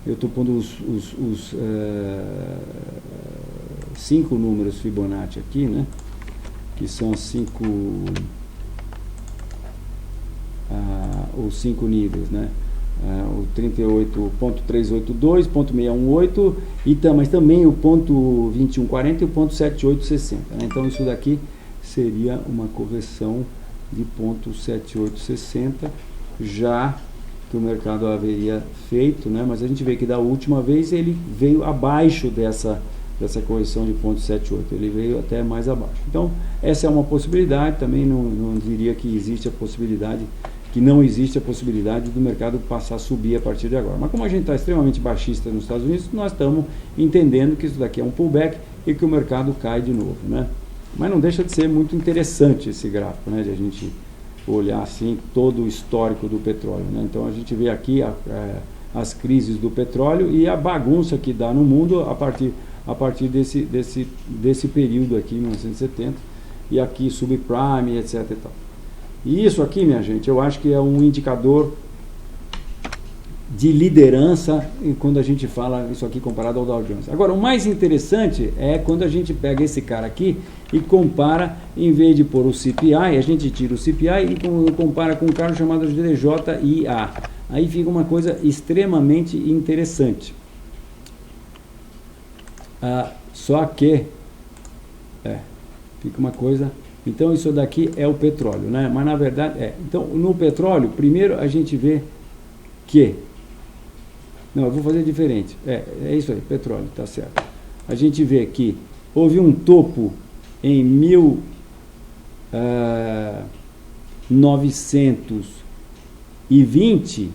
S1: Eu estou pondo os 5 números Fibonacci aqui, né? Que são os 5 níveis, né? O 38.382, ponto 618, mas também o ponto 2140 e o ponto 7860, né? Então isso daqui seria uma correção de ponto 7860, já que o mercado haveria feito, né? Mas a gente vê que da última vez ele veio abaixo dessa correção de ponto 78, ele veio até mais abaixo. Então essa é uma possibilidade, também não diria que existe a possibilidade, que não existe a possibilidade do mercado passar a subir a partir de agora. Mas como a gente está extremamente baixista nos Estados Unidos, nós estamos entendendo que isso daqui é um pullback e que o mercado cai de novo, né? Mas não deixa de ser muito interessante esse gráfico, né? De a gente olhar assim todo o histórico do petróleo, né? Então a gente vê aqui as crises do petróleo e a bagunça que dá no mundo a partir desse período aqui, 1970, e aqui subprime, etc. e tal. E isso aqui, minha gente, eu acho que é um indicador de liderança quando a gente fala isso aqui comparado ao Dow Jones. Agora, o mais interessante é quando a gente pega esse cara aqui e compara, em vez de pôr o CPI, a gente tira o CPI e compara com um cara chamado DJIA. Aí fica uma coisa extremamente interessante. Só que fica uma coisa. Então isso daqui é o petróleo, né? Mas na verdade então no petróleo, primeiro a gente vê que não, eu vou fazer diferente. É isso aí, petróleo, tá certo. A gente vê que houve um topo em 1920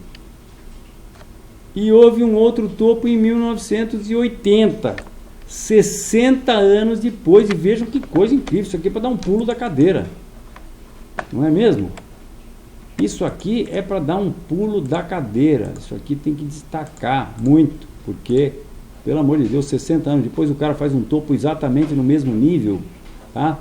S1: e houve um outro topo em 1980. 60 anos depois, e vejam que coisa incrível, isso aqui é para dar um pulo da cadeira, não é mesmo? Isso aqui é para dar um pulo da cadeira, isso aqui tem que destacar muito, porque, pelo amor de Deus, 60 anos depois o cara faz um topo exatamente no mesmo nível, tá?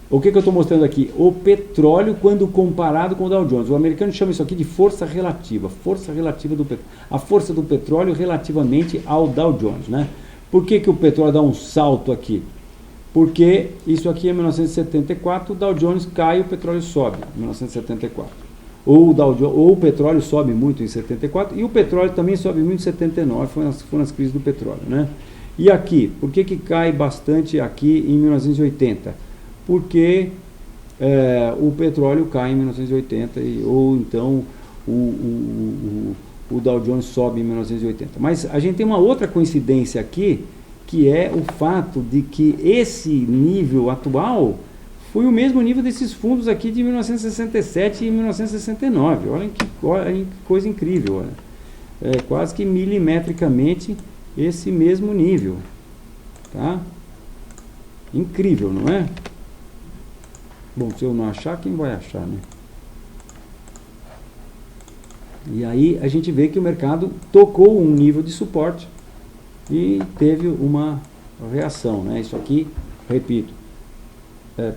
S1: O que eu estou mostrando aqui? O petróleo quando comparado com o Dow Jones. O americano chama isso aqui de força relativa do petróleo, a força do petróleo relativamente ao Dow Jones, né? Por que o petróleo dá um salto aqui? Porque isso aqui é 1974, o Dow Jones cai e o petróleo sobe em 1974. Ou o petróleo sobe muito em 74 e o petróleo também sobe muito em 79, foram as crises do petróleo, né? E aqui, por que cai bastante aqui em 1980? Porque o petróleo cai em 1980 ou então o Dow Jones sobe em 1980. Mas a gente tem uma outra coincidência aqui, que é o fato de que esse nível atual foi o mesmo nível desses fundos aqui de 1967 e 1969. Olha que coisa incrível. Olha. É quase que milimetricamente esse mesmo nível. Tá? Incrível, não é? Bom, se eu não achar, quem vai achar, né? E aí a gente vê que o mercado tocou um nível de suporte e teve uma reação, né? Isso aqui, repito,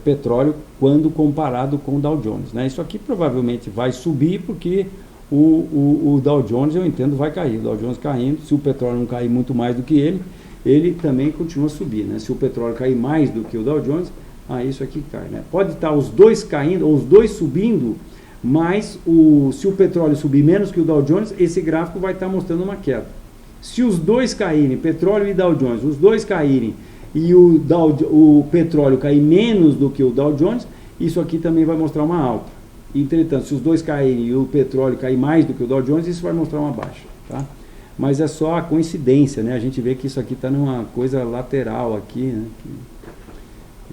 S1: petróleo quando comparado com o Dow Jones, né? Isso aqui provavelmente vai subir porque o Dow Jones, eu entendo, vai cair. O Dow Jones caindo, se o petróleo não cair muito mais do que ele também continua a subir, né? Se o petróleo cair mais do que o Dow Jones, isso aqui cai, né? Pode estar os dois caindo, ou os dois subindo, mas se o petróleo subir menos que o Dow Jones, esse gráfico vai estar mostrando uma queda. Se os dois caírem, petróleo e Dow Jones, os dois caírem e o petróleo cair menos do que o Dow Jones, isso aqui também vai mostrar uma alta. Entretanto, se os dois caírem e o petróleo cair mais do que o Dow Jones, isso vai mostrar uma baixa, tá? Mas é só a coincidência, né? A gente vê que isso aqui está numa coisa lateral aqui, né?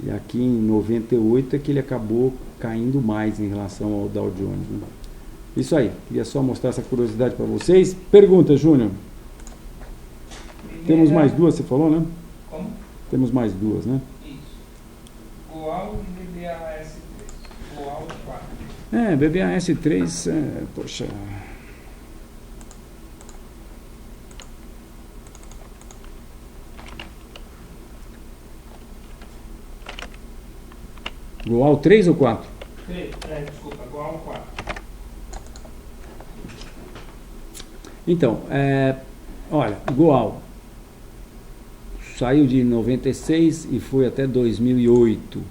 S1: E aqui em 98 é que ele acabou caindo mais em relação ao Dow Jones, né? Isso aí, queria só mostrar essa curiosidade para vocês. Pergunta, Júnior. Temos mais duas, você falou, né?
S2: Como?
S1: Temos mais duas, né?
S2: Isso. Goal e BBAS3. Goal 4.
S1: BBAS3, poxa. Goal 3 ou 4?
S2: 3, desculpa, Goal 4.
S1: Então, olha, Goal saiu de 96 e foi até 2008.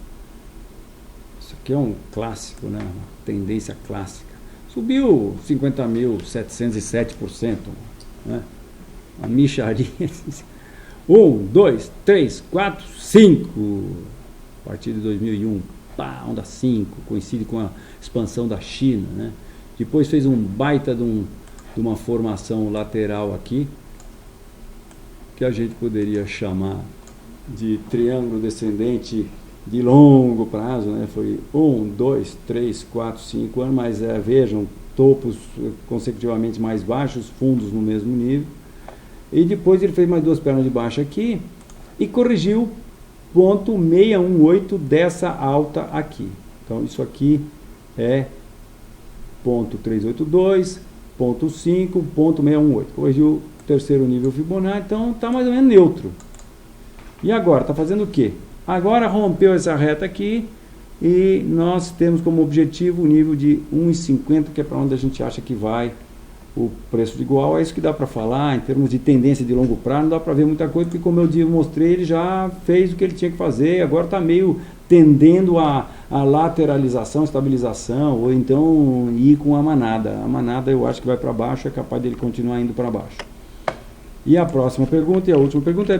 S1: Isso aqui é um clássico, né? Uma tendência clássica. Subiu 50.707%, né? Uma micharia. 1, 2, 3, 4, 5. A partir de 2001, onda 5, coincide com a expansão da China, né? Depois fez um baita de uma formação lateral aqui, que a gente poderia chamar de triângulo descendente de longo prazo, né? Foi 1, 2, 3, 4, 5 anos, mas vejam, topos consecutivamente mais baixos, fundos no mesmo nível. E depois ele fez mais duas pernas de baixo aqui e corrigiu 0,618 dessa alta aqui. Então isso aqui é 0,382, 0,5, 0,618. Corrigiu o terceiro nível Fibonacci, então está mais ou menos neutro. E agora, está fazendo o quê? Agora rompeu essa reta aqui e nós temos como objetivo o nível de 1,50, que é para onde a gente acha que vai o preço de igual. É isso que dá para falar em termos de tendência de longo prazo. Não dá para ver muita coisa, porque como eu mostrei, ele já fez o que ele tinha que fazer, agora está meio tendendo a lateralização, estabilização, ou então ir com a manada. A manada eu acho que vai para baixo, é capaz dele continuar indo para baixo. E a próxima pergunta e a última pergunta é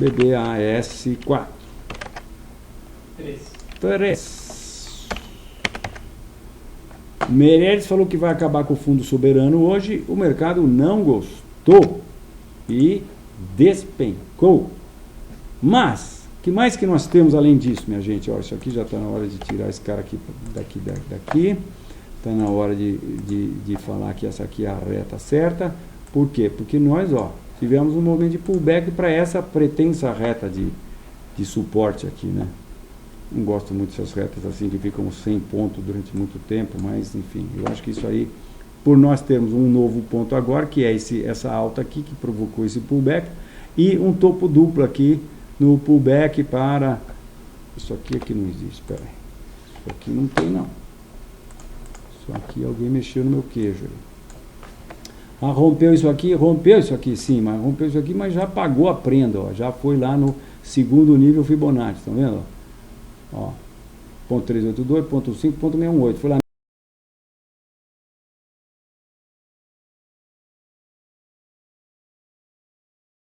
S1: BBAS4. 3. Meirelles falou que vai acabar com o fundo soberano hoje. O mercado não gostou e despencou. Mas, que mais que nós temos além disso, minha gente? Ó, isso aqui já está na hora de tirar esse cara aqui daqui. Está na hora de falar que essa aqui é a reta certa. Por quê? Porque nós, tivemos um movimento de pullback para essa pretensa reta de suporte aqui, né? Não gosto muito dessas retas assim que ficam sem ponto durante muito tempo, mas enfim, eu acho que isso aí, por nós termos um novo ponto agora, que é essa alta aqui que provocou esse pullback, e um topo duplo aqui no pullback para... Isso aqui não existe, espera aí. Isso aqui não tem não. Isso aqui alguém mexeu no meu queijo aí. Rompeu isso aqui sim, mas rompeu isso aqui, mas já pagou a prenda, já foi lá no segundo nível Fibonacci, estão vendo? 0,382, 0,5, 0,618. Foi lá.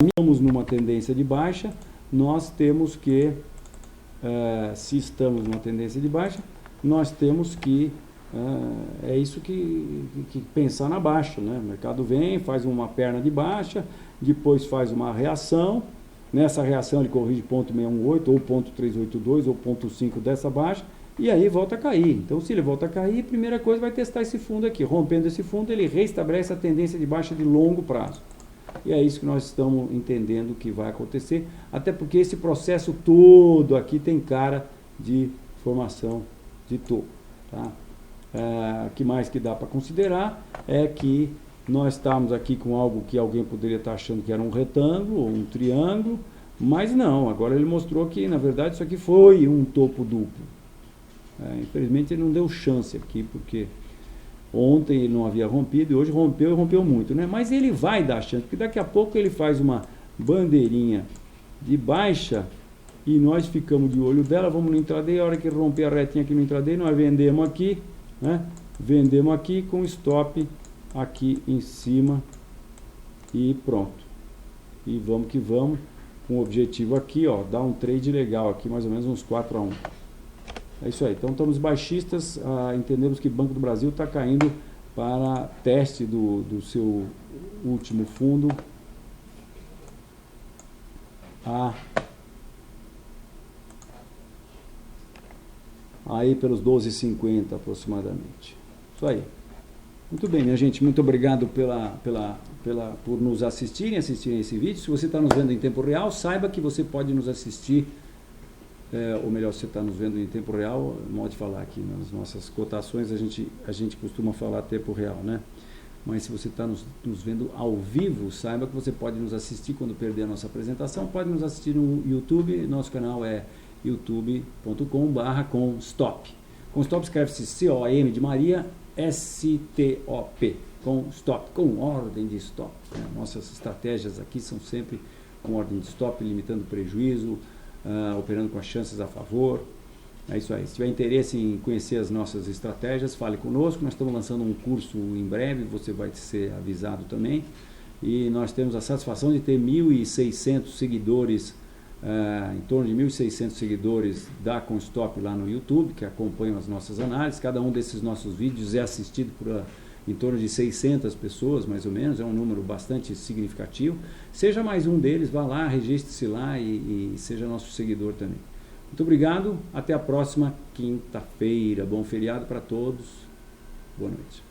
S1: Estamos numa tendência de baixa, nós temos que, se estamos numa tendência de baixa, nós temos que, é isso que pensar na baixa, né? O mercado vem, faz uma perna de baixa, depois faz uma reação, Nessa reação ele corrige ponto 618, ou ponto 382, ou ponto 5 dessa baixa, e aí volta a cair. Então, se ele volta a cair, a primeira coisa vai testar esse fundo aqui. Rompendo esse fundo, ele restabelece a tendência de baixa de longo prazo. E é isso que nós estamos entendendo que vai acontecer, até porque esse processo todo aqui tem cara de formação de topo. Tá? O que mais que dá para considerar é que nós estamos aqui com algo que alguém poderia estar achando que era um retângulo ou um triângulo, mas não, agora ele mostrou que na verdade isso aqui foi um topo duplo. Infelizmente ele não deu chance aqui, porque ontem ele não havia rompido e hoje rompeu e rompeu muito, né? Mas ele vai dar chance, porque daqui a pouco ele faz uma bandeirinha de baixa e nós ficamos de olho dela, vamos no intraday, a hora que ele romper a retinha aqui no intraday, nós vendemos aqui, né? Vendemos aqui com stop aqui em cima e pronto. E vamos que vamos, com o objetivo aqui, ó, dar um trade legal aqui, mais ou menos uns 4-1. É isso aí, então estamos baixistas, entendemos que o Banco do Brasil está caindo para teste do seu último fundo aí pelos 12,50 aproximadamente. Isso aí. Muito bem, minha gente, muito obrigado por nos assistirem esse vídeo. Se você está nos vendo em tempo real, saiba que você pode nos assistir, ou melhor, se você está nos vendo em tempo real, modo de falar aqui, nas nossas cotações a gente costuma falar tempo real, né? Mas se você está nos vendo ao vivo, saiba que você pode nos assistir quando perder a nossa apresentação, pode nos assistir no YouTube, nosso canal é youtube.com/comstop. Comstop escreve-se C-O-M de Maria, S-T-O-P, com stop, com ordem de stop. Nossas estratégias aqui são sempre com ordem de stop, limitando o prejuízo, operando com as chances a favor. É isso aí. Se tiver interesse em conhecer as nossas estratégias, fale conosco. Nós estamos lançando um curso em breve, você vai ser avisado também. E nós temos a satisfação de ter 1.600 seguidores, em torno de 1.600 seguidores da Comstop lá no YouTube, que acompanham as nossas análises. Cada um desses nossos vídeos é assistido por em torno de 600 pessoas, mais ou menos. É um número bastante significativo. Seja mais um deles, vá lá, registre-se lá e seja nosso seguidor também. Muito obrigado, até a próxima quinta-feira. Bom feriado para todos. Boa noite.